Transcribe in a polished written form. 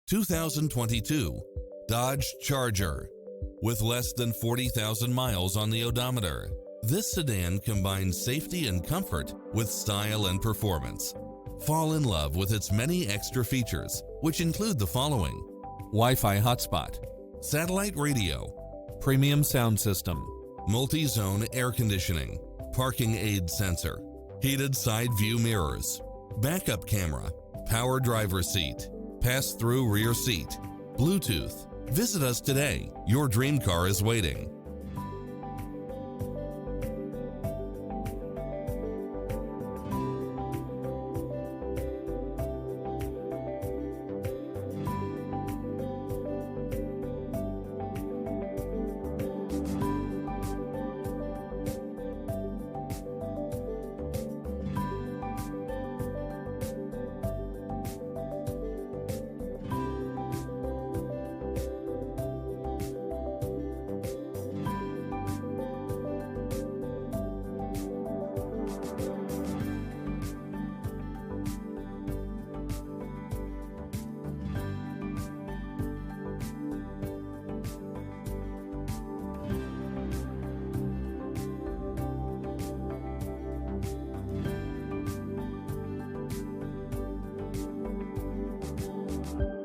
2022 Dodge Charger. With less than 40,000 miles on the odometer, this sedan combines safety and comfort with style and performance. Fall in love with its many extra features, which include the following: Wi-Fi hotspot, satellite radio, premium sound system, multi-zone air conditioning, parking aid sensor, heated side view mirrors, backup camera, power driver seat, pass-through rear seat, Bluetooth. Visit us today. Your dream car is waiting.